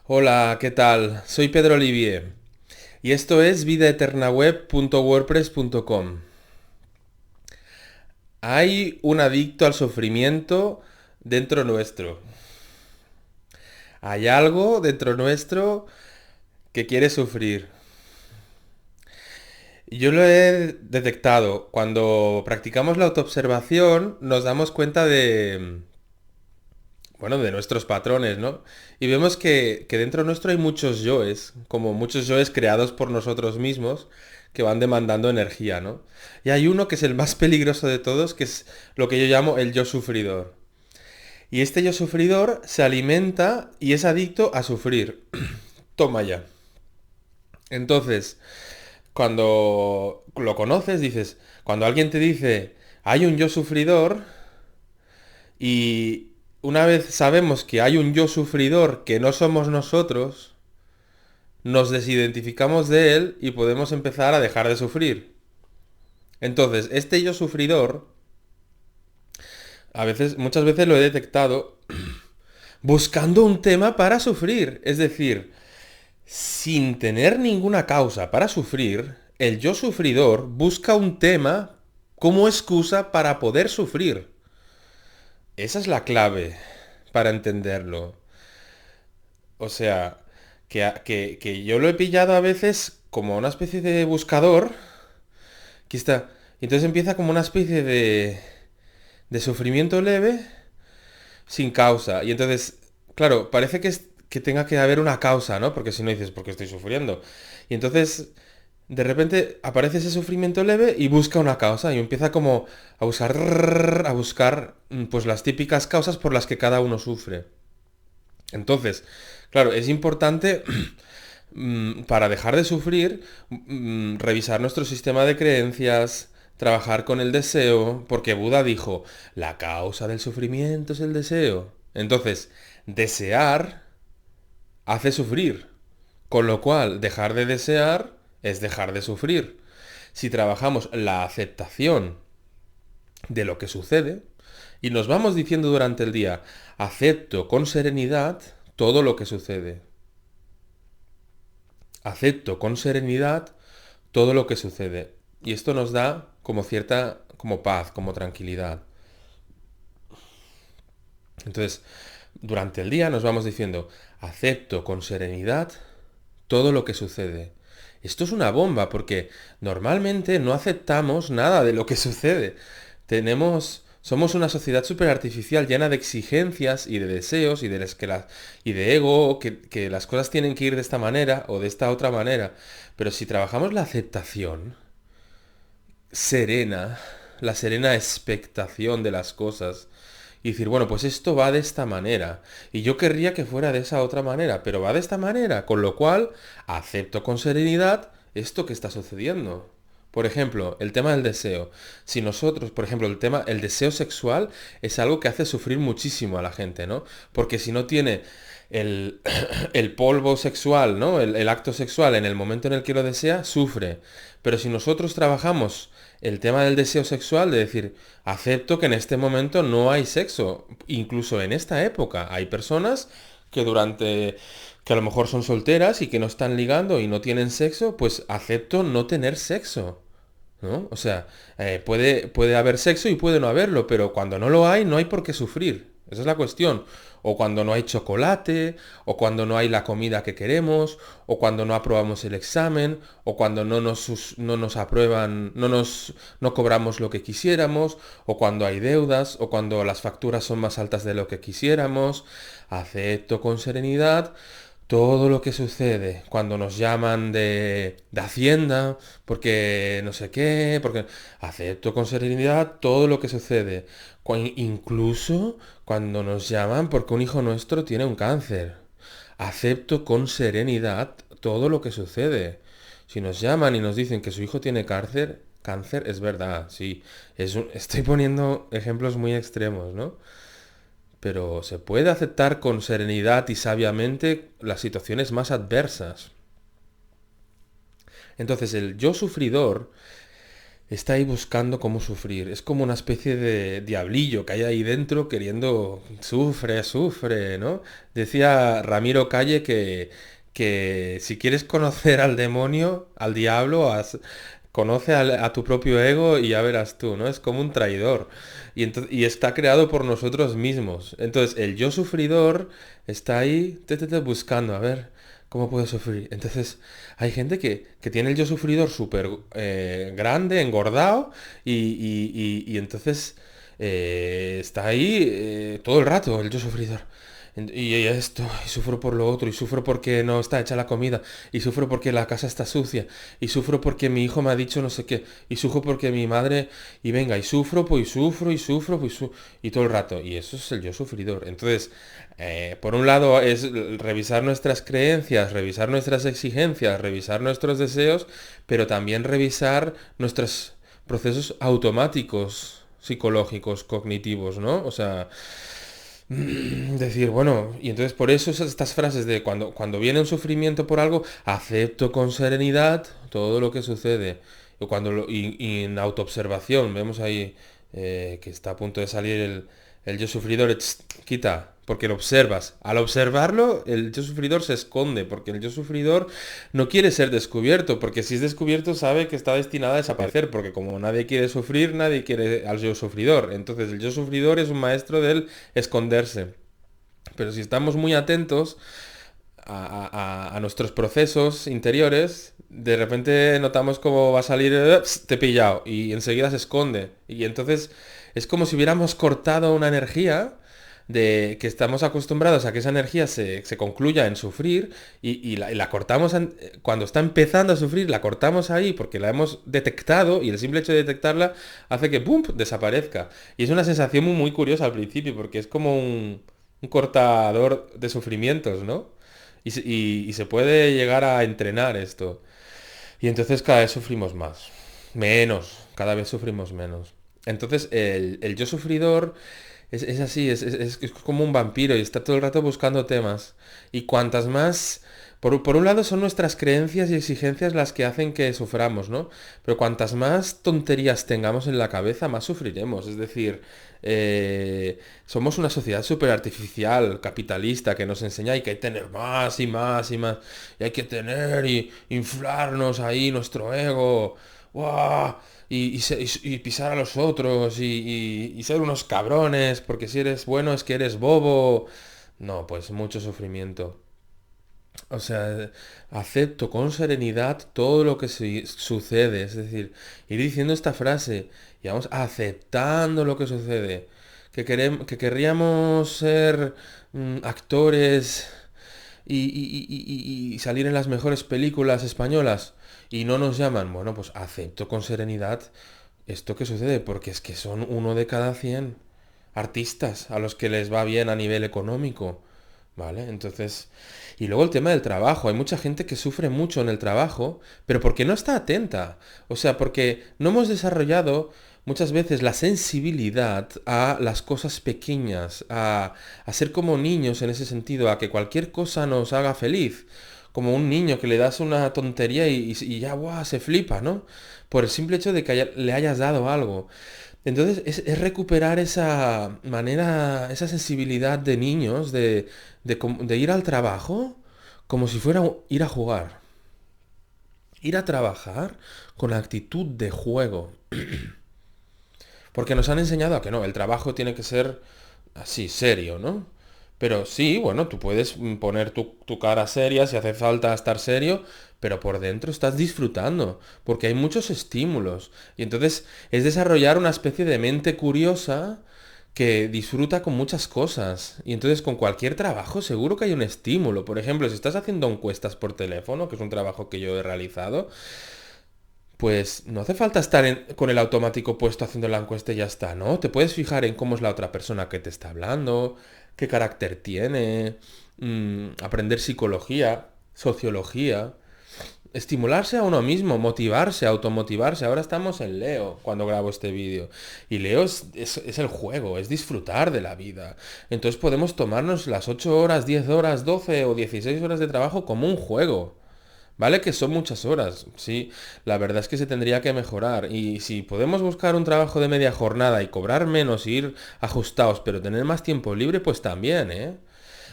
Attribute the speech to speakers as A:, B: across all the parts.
A: Hola, ¿qué tal? Soy Pedro Olivier y esto es vidaeternaweb.wordpress.com. Hay un adicto al sufrimiento dentro nuestro. Hay algo dentro nuestro que quiere sufrir. Yo lo he detectado. Cuando practicamos la autoobservación nos damos cuenta de nuestros patrones, ¿no? Y vemos que dentro nuestro hay muchos yoes, como muchos yoes creados por nosotros mismos, que van demandando energía, ¿no? Y hay uno que es el más peligroso de todos, que es lo que yo llamo el yo sufridor. Y este yo sufridor se alimenta y es adicto a sufrir. Toma ya. Entonces, cuando lo conoces, dices, cuando alguien te dice, hay un yo sufridor, y una vez sabemos que hay un yo sufridor que no somos nosotros, nos desidentificamos de él y podemos empezar a dejar de sufrir. Entonces, este yo sufridor, muchas veces lo he detectado buscando un tema para sufrir. Es decir, sin tener ninguna causa para sufrir, el yo sufridor busca un tema como excusa para poder sufrir. Esa es la clave para entenderlo. O sea, que yo lo he pillado a veces como una especie de buscador. Aquí está. Y entonces empieza como una especie de sufrimiento leve sin causa. Y entonces, claro, parece que tenga que haber una causa, ¿no? Porque si no dices, ¿por qué estoy sufriendo? Y entonces, de repente aparece ese sufrimiento leve y busca una causa. Y empieza como a buscar, pues las típicas causas por las que cada uno sufre. Entonces, claro, es importante para dejar de sufrir, revisar nuestro sistema de creencias, trabajar con el deseo, porque Buda dijo, la causa del sufrimiento es el deseo. Entonces, desear hace sufrir, con lo cual dejar de desear es dejar de sufrir. Si trabajamos la aceptación de lo que sucede y nos vamos diciendo durante el día, acepto con serenidad todo lo que sucede. Acepto con serenidad todo lo que sucede. Y esto nos da como cierta, como paz, como tranquilidad. Entonces, durante el día nos vamos diciendo, acepto con serenidad todo lo que sucede. Esto es una bomba porque normalmente no aceptamos nada de lo que sucede. Somos una sociedad súper artificial llena de exigencias y de deseos y de ego, que las cosas tienen que ir de esta manera o de esta otra manera. Pero si trabajamos la aceptación serena, la serena expectación de las cosas, y decir, bueno, pues esto va de esta manera, y yo querría que fuera de esa otra manera, pero va de esta manera, con lo cual acepto con serenidad esto que está sucediendo. Por ejemplo, el tema del deseo. Si nosotros, por ejemplo, el deseo sexual es algo que hace sufrir muchísimo a la gente, ¿no? Porque si no tiene el, el polvo sexual, ¿no? El acto sexual en el momento en el que lo desea, sufre. Pero si nosotros trabajamos el tema del deseo sexual, de decir, acepto que en este momento no hay sexo, incluso en esta época hay personas que a lo mejor son solteras y que no están ligando y no tienen sexo, pues acepto no tener sexo. ¿No? O sea, puede haber sexo y puede no haberlo, pero cuando no lo hay, no hay por qué sufrir. Esa es la cuestión. O cuando no hay chocolate, o cuando no hay la comida que queremos, o cuando no aprobamos el examen, o cuando no nos aprueban, no cobramos lo que quisiéramos, o cuando hay deudas, o cuando las facturas son más altas de lo que quisiéramos. Acepto con serenidad todo lo que sucede cuando nos llaman de Hacienda, porque no sé qué, porque acepto con serenidad todo lo que sucede. Incluso cuando nos llaman porque un hijo nuestro tiene un cáncer. Acepto con serenidad todo lo que sucede. Si nos llaman y nos dicen que su hijo tiene cáncer es verdad, sí. Estoy poniendo ejemplos muy extremos, ¿no? Pero se puede aceptar con serenidad y sabiamente las situaciones más adversas. Entonces el yo sufridor está ahí buscando cómo sufrir. Es como una especie de diablillo que hay ahí dentro queriendo, sufre, sufre, ¿no? Decía Ramiro Calle que si quieres conocer al demonio, al diablo, conoce a tu propio ego y ya verás tú, ¿no? Es como un traidor. Y está creado por nosotros mismos. Entonces, el yo sufridor está ahí buscando, a ver, ¿cómo puedo sufrir? Entonces, hay gente que tiene el yo sufridor súper grande, engordado, y entonces está ahí todo el rato, el yo sufridor. Y esto, y sufro por lo otro, y sufro porque no está hecha la comida, y sufro porque la casa está sucia, y sufro porque mi hijo me ha dicho no sé qué, y sufro porque mi madre, y venga, y sufro, pues sufro, y sufro, y todo el rato. Y eso es el yo sufridor. Entonces, por un lado es revisar nuestras creencias, revisar nuestras exigencias, revisar nuestros deseos, pero también revisar nuestros procesos automáticos psicológicos, cognitivos, ¿no? O sea, decir, bueno, y entonces por eso estas frases de cuando viene un sufrimiento por algo, acepto con serenidad todo lo que sucede. Y en autoobservación, vemos ahí que está a punto de salir el yo sufridor, quita, porque lo observas. Al observarlo, el yo sufridor se esconde, porque el yo sufridor no quiere ser descubierto, porque si es descubierto sabe que está destinado a desaparecer, porque como nadie quiere sufrir, nadie quiere al yo sufridor. Entonces el yo sufridor es un maestro del esconderse. Pero si estamos muy atentos a nuestros procesos interiores, de repente notamos cómo va a salir, te he pillado, y enseguida se esconde. Y entonces es como si hubiéramos cortado una energía de que estamos acostumbrados a que esa energía se concluya en sufrir y la cortamos cuando está empezando a sufrir, la cortamos ahí porque la hemos detectado y el simple hecho de detectarla hace que ¡pum! Desaparezca. Y es una sensación muy, muy curiosa al principio porque es como un cortador de sufrimientos, ¿no? Y se puede llegar a entrenar esto. Y entonces cada vez sufrimos más. Menos. Cada vez sufrimos menos. Entonces el yo sufridor es así, es como un vampiro y está todo el rato buscando temas. Y cuantas más... Por un lado son nuestras creencias y exigencias las que hacen que suframos, ¿no? Pero cuantas más tonterías tengamos en la cabeza, más sufriremos. Es decir, somos una sociedad súper artificial, capitalista, que nos enseña que hay que tener más y más y más. Y hay que tener y inflarnos ahí nuestro ego. ¡Guau! Y pisar a los otros y ser unos cabrones, porque si eres bueno es que eres bobo. No, pues mucho sufrimiento. O sea, acepto con serenidad todo lo que sucede. Es decir, ir diciendo esta frase y vamos aceptando lo que sucede. Que querríamos ser actores y salir en las mejores películas españolas y no nos llaman. Bueno, pues acepto con serenidad esto que sucede, porque es que son uno de cada 100 artistas a los que les va bien a nivel económico. ¿Vale? Entonces, y luego el tema del trabajo. Hay mucha gente que sufre mucho en el trabajo, pero porque no está atenta. O sea, porque no hemos desarrollado muchas veces la sensibilidad a las cosas pequeñas, a ser como niños en ese sentido, a que cualquier cosa nos haga feliz. Como un niño que le das una tontería y ya, ¡guau! Se flipa, ¿no? Por el simple hecho de que le hayas dado algo. Entonces es recuperar esa manera, esa sensibilidad de niños de ir al trabajo como si fuera ir a jugar. Ir a trabajar con la actitud de juego. Porque nos han enseñado a que no, el trabajo tiene que ser así, serio, ¿no? Pero sí, bueno, tú puedes poner tu cara seria si hace falta estar serio, pero por dentro estás disfrutando, porque hay muchos estímulos. Y entonces es desarrollar una especie de mente curiosa que disfruta con muchas cosas. Y entonces con cualquier trabajo seguro que hay un estímulo. Por ejemplo, si estás haciendo encuestas por teléfono, que es un trabajo que yo he realizado, pues no hace falta estar con el automático puesto haciendo la encuesta y ya está, ¿no? Te puedes fijar en cómo es la otra persona que te está hablando, qué carácter tiene, aprender psicología, sociología, estimularse a uno mismo, motivarse, automotivarse. Ahora estamos en Leo cuando grabo este vídeo. Y Leo es el juego, es disfrutar de la vida. Entonces podemos tomarnos las 8 horas, 10 horas, 12 o 16 horas de trabajo como un juego. Vale que son muchas horas, sí, la verdad es que se tendría que mejorar. Y si podemos buscar un trabajo de media jornada y cobrar menos y ir ajustados, pero tener más tiempo libre, pues también, ¿eh?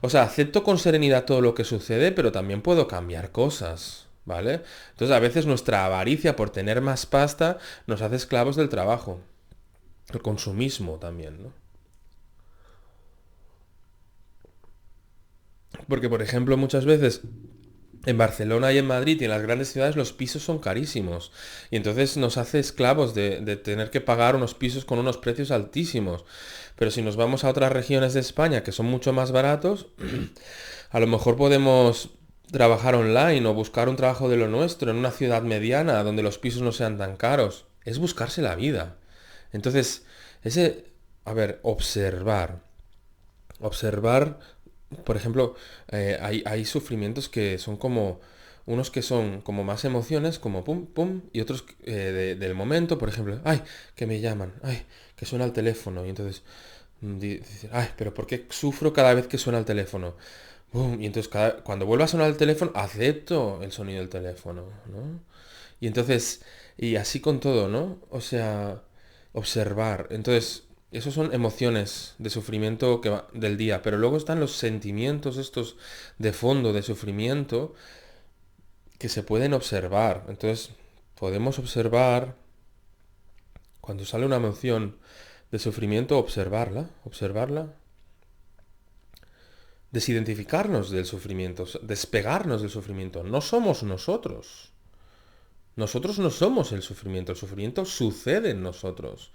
A: O sea, acepto con serenidad todo lo que sucede, pero también puedo cambiar cosas, ¿vale? Entonces a veces nuestra avaricia por tener más pasta nos hace esclavos del trabajo. El consumismo también, ¿no? Porque, por ejemplo, muchas veces en Barcelona y en Madrid y en las grandes ciudades los pisos son carísimos. Y entonces nos hace esclavos de tener que pagar unos pisos con unos precios altísimos. Pero si nos vamos a otras regiones de España que son mucho más baratos, a lo mejor podemos trabajar online o buscar un trabajo de lo nuestro en una ciudad mediana donde los pisos no sean tan caros. Es buscarse la vida. Entonces, ese, a ver, observar. Observar, por ejemplo, hay sufrimientos que son como, unos que son como más emociones, como pum, pum, y otros del momento, por ejemplo, ay, que me llaman, ay, que suena el teléfono, y entonces, dices, ay, pero ¿por qué sufro cada vez que suena el teléfono? Bum, y entonces cuando vuelva a sonar el teléfono, acepto el sonido del teléfono, ¿no? Y entonces, y así con todo, ¿no? O sea, observar. Entonces, esos son emociones de sufrimiento del día, pero luego están los sentimientos estos de fondo de sufrimiento que se pueden observar. Entonces, podemos observar cuando sale una emoción de sufrimiento, observarla, observarla, desidentificarnos del sufrimiento, despegarnos del sufrimiento. No somos nosotros. Nosotros no somos el sufrimiento sucede en nosotros.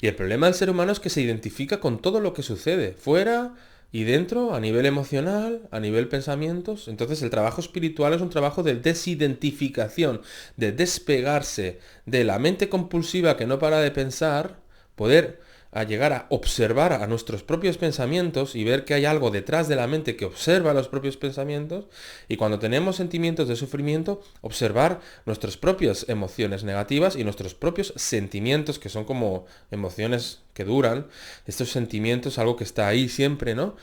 A: Y el problema del ser humano es que se identifica con todo lo que sucede, fuera y dentro, a nivel emocional, a nivel pensamientos. Entonces el trabajo espiritual es un trabajo de desidentificación, de despegarse de la mente compulsiva que no para de pensar, poder a llegar a observar a nuestros propios pensamientos y ver que hay algo detrás de la mente que observa los propios pensamientos y cuando tenemos sentimientos de sufrimiento, observar nuestras propias emociones negativas y nuestros propios sentimientos que son como emociones que duran, estos sentimientos, algo que está ahí siempre, ¿no?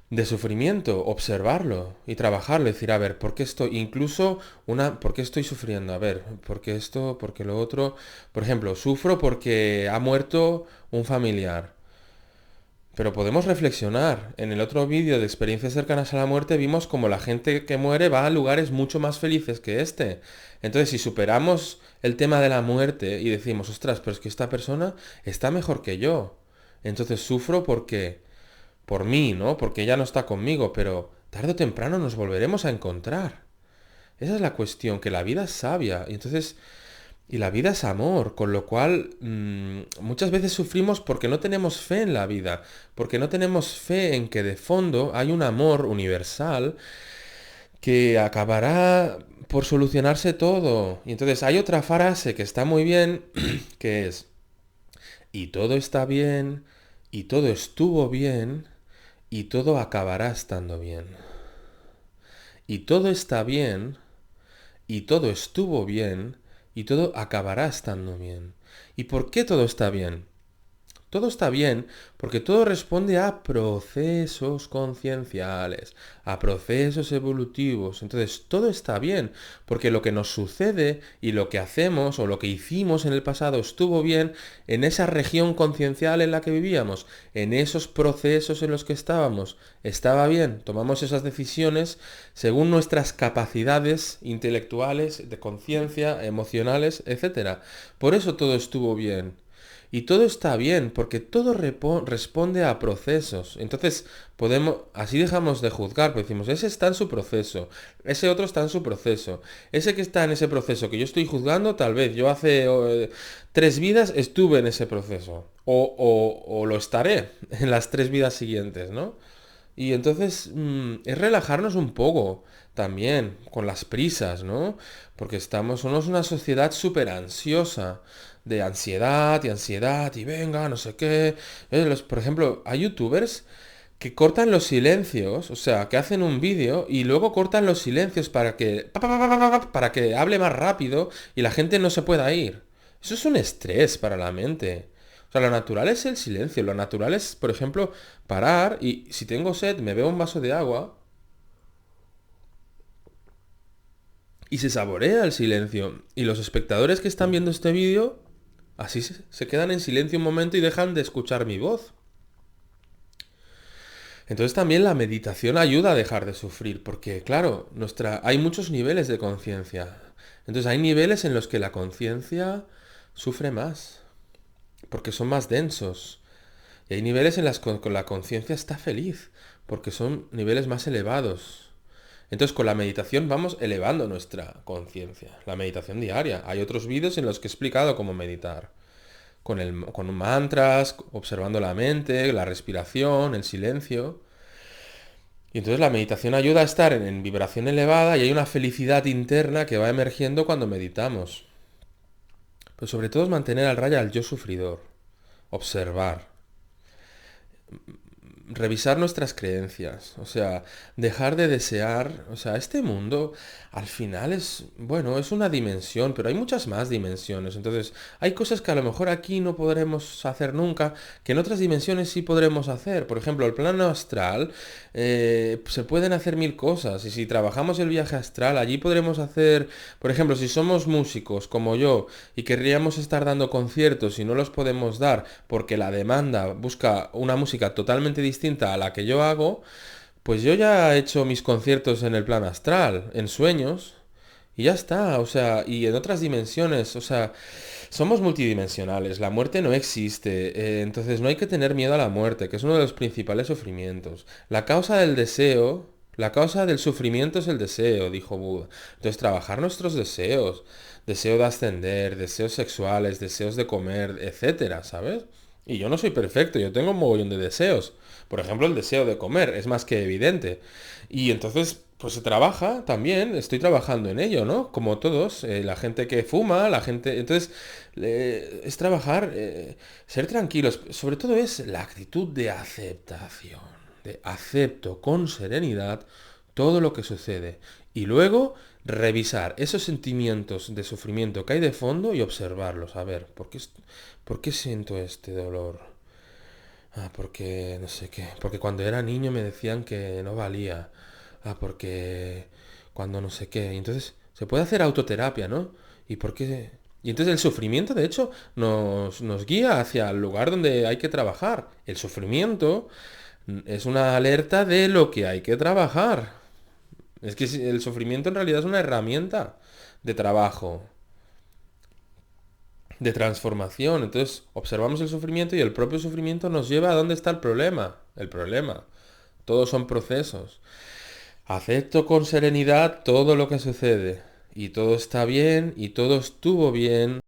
A: De sufrimiento, observarlo y trabajarlo, decir, a ver, ¿por qué estoy, incluso por qué estoy sufriendo? A ver, ¿por qué esto? ¿Por qué lo otro? Por ejemplo, sufro porque ha muerto un familiar. Pero podemos reflexionar. En el otro vídeo de experiencias cercanas a la muerte vimos como la gente que muere va a lugares mucho más felices que este. Entonces, si superamos el tema de la muerte y decimos, ostras, pero es que esta persona está mejor que yo. Entonces sufro porque por mí, ¿no? Porque ella no está conmigo, pero tarde o temprano nos volveremos a encontrar. Esa es la cuestión, que la vida es sabia. Y entonces, y la vida es amor, con lo cual muchas veces sufrimos porque no tenemos fe en la vida, porque no tenemos fe en que de fondo hay un amor universal que acabará por solucionarse todo. Y entonces hay otra frase que está muy bien, que es, y todo está bien, y todo estuvo bien, y todo acabará estando bien. Y todo está bien, y todo estuvo bien, y todo acabará estando bien. ¿Y por qué todo está bien? Todo está bien porque todo responde a procesos concienciales, a procesos evolutivos. Entonces, todo está bien porque lo que nos sucede y lo que hacemos o lo que hicimos en el pasado estuvo bien en esa región conciencial en la que vivíamos, en esos procesos en los que estábamos. Estaba bien, tomamos esas decisiones según nuestras capacidades intelectuales, de conciencia, emocionales, etcétera. Por eso todo estuvo bien. Y todo está bien, porque todo responde a procesos. Entonces, así dejamos de juzgar, porque decimos, ese está en su proceso, ese otro está en su proceso, ese que está en ese proceso que yo estoy juzgando, tal vez yo hace 3 vidas estuve en ese proceso, o lo estaré en las 3 vidas siguientes, ¿no? Y entonces es relajarnos un poco también con las prisas, ¿no? Porque somos una sociedad súper ansiosa, de ansiedad y venga, no sé qué. Por ejemplo, hay youtubers que cortan los silencios, o sea, que hacen un vídeo y luego cortan los silencios para que hable más rápido y la gente no se pueda ir. Eso es un estrés para la mente. O sea, lo natural es el silencio. Lo natural es, por ejemplo, parar y si tengo sed, me bebo un vaso de agua y se saborea el silencio. Y los espectadores que están viendo este vídeo, así se quedan en silencio un momento y dejan de escuchar mi voz. Entonces también la meditación ayuda a dejar de sufrir, porque claro, hay muchos niveles de conciencia. Entonces hay niveles en los que la conciencia sufre más, porque son más densos. Y hay niveles en los que con la conciencia está feliz, porque son niveles más elevados. Entonces con la meditación vamos elevando nuestra conciencia, la meditación diaria. Hay otros vídeos en los que he explicado cómo meditar. Con mantras, observando la mente, la respiración, el silencio. Y entonces la meditación ayuda a estar en vibración elevada y hay una felicidad interna que va emergiendo cuando meditamos. Pero sobre todo es mantener al raya al yo sufridor, observar, revisar nuestras creencias, o sea, dejar de desear, o sea, este mundo al final es, bueno, es una dimensión, pero hay muchas más dimensiones, entonces hay cosas que a lo mejor aquí no podremos hacer nunca, que en otras dimensiones sí podremos hacer, por ejemplo, el plano astral, se pueden hacer mil cosas, y si trabajamos el viaje astral, allí podremos hacer, por ejemplo, si somos músicos como yo, y querríamos estar dando conciertos y no los podemos dar porque la demanda busca una música totalmente distinta a la que yo hago, pues yo ya he hecho mis conciertos en el plan astral, en sueños, y ya está, o sea, y en otras dimensiones, o sea, somos multidimensionales, la muerte no existe, entonces no hay que tener miedo a la muerte, que es uno de los principales sufrimientos. La causa del deseo, la causa del sufrimiento es el deseo, dijo Buda. Entonces trabajar nuestros deseos, deseo de ascender, deseos sexuales, deseos de comer, etcétera, ¿sabes? Y yo no soy perfecto, yo tengo un mogollón de deseos. Por ejemplo, el deseo de comer es más que evidente. Y entonces, pues se trabaja también, estoy trabajando en ello, ¿no? Como todos, la gente que fuma, la gente... Entonces, es trabajar, ser tranquilos. Sobre todo es la actitud de aceptación, de acepto con serenidad todo lo que sucede. Y luego revisar esos sentimientos de sufrimiento que hay de fondo y observarlos. A ver, ¿por qué siento este dolor? Ah, porque no sé qué. Porque cuando era niño me decían que no valía. Ah, porque cuando no sé qué. Y entonces se puede hacer autoterapia, ¿no? ¿Y por qué? Y entonces el sufrimiento, de hecho, nos guía hacia el lugar donde hay que trabajar. El sufrimiento es una alerta de lo que hay que trabajar. Es que el sufrimiento en realidad es una herramienta de trabajo, de transformación. Entonces observamos el sufrimiento y el propio sufrimiento nos lleva a dónde está el problema. El problema. Todos son procesos. Acepto con serenidad todo lo que sucede. Y todo está bien y todo estuvo bien.